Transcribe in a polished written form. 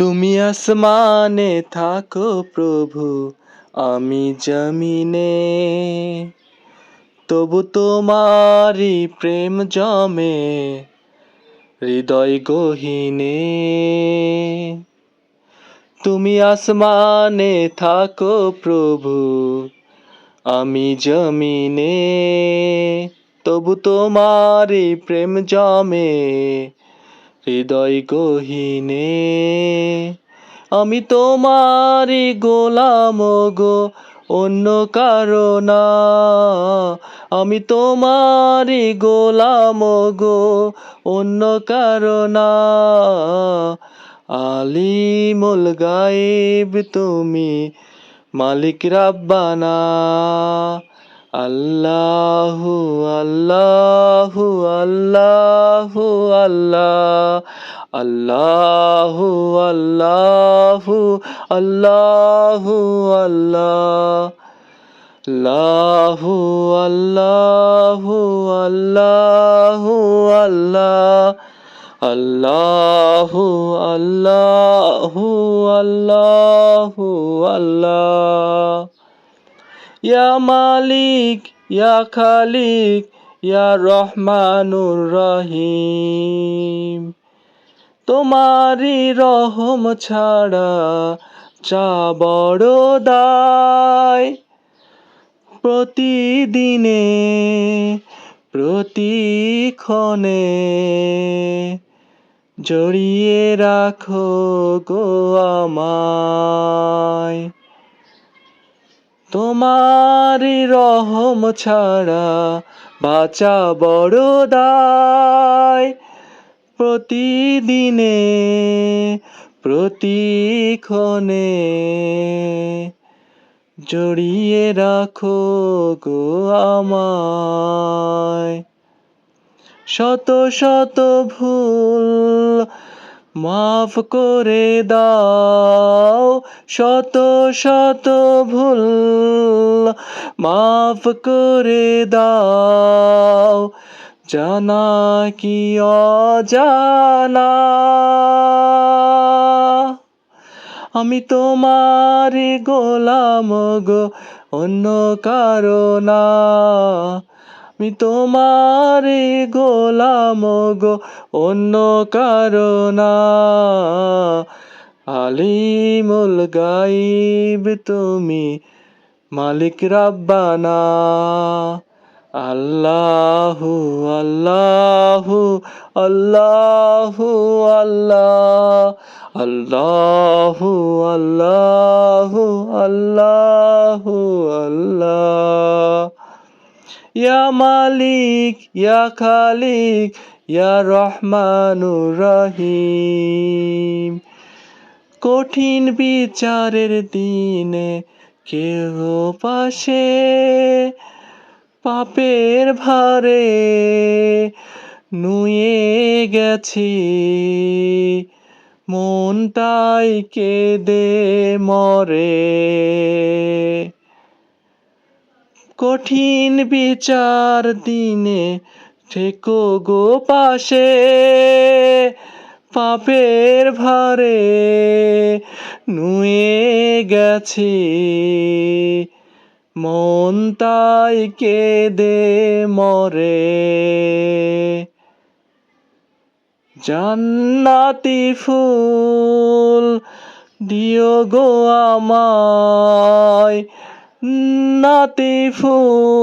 তুমি আসমানে থাকো প্রভু, আমি জমিনে, তবু তোমারি প্রেম জমে হৃদয় গহীনে। তুমি আসমানে থাকো প্রভু, আমি জমিনে, তবু তোমারি প্রেম জমে হৃদয় গহীনে। আমি তোমারি গোলাম গো, অন্য কারো না। আমি তোমারি গোলাম গো, অন্য কারো না। আলিমুল গায়েব তুমি, মালিক রাব্বানা। আল্লাহু আল্লাহু আল্লাহু আল্লাহ, আল্লাহু আল্লাহু আল্লাহু আল্লাহ, আল্লাহু আল্লাহু আল্লাহু আল্লাহ, আল্লাহু আল্লাহু আল্লাহু আল্লাহ। ইয়া মালিক ইয়া খালিক ইয়া রহমানুর রহিম, তোমারি রহম ছাড়া যা বড় দায়। প্রতিদিনে প্রতিক্ষণে জড়িয়ে রাখো গো আমায়। তোমারি রহম ছাড়া বাঁচা বড় দায়। প্রতিদিনে প্রতিক্ষণে জড়িয়ে রাখো গো আমায়। শত শত ভুল মাফ করে দাও, শত শত ভুল মাফ করে দাও, জানা কি অজানা। আমি তোমারি গোলাম গো, অন্য কারো না। আমি তোমারি গোলাম গো, অন্য কারো না। আলিমুল গায়েব তুমি, মালিক রাব্বানা। আল্লাহু আল্লাহু আল্লাহু আল্লাহ, আল্লাহু আল্লাহু আল্লাহু আল্লাহ। ইয়া মালিক ইয়া খালিক ইয়া রহমানুর রহিম, কঠিন বিচারের দিনে কেহ পাশে, পাপের ভারে নুয়ে গেছি, মনটাই কেঁদে মরে। কঠিন বিচার দিনে থেকো গো পাশে, পাপের ভারে নুয়ে গেছি, মন তাই কেঁদে মরে। জান্নাতি ফুল দিও গো আমায়, নাতি ফুল।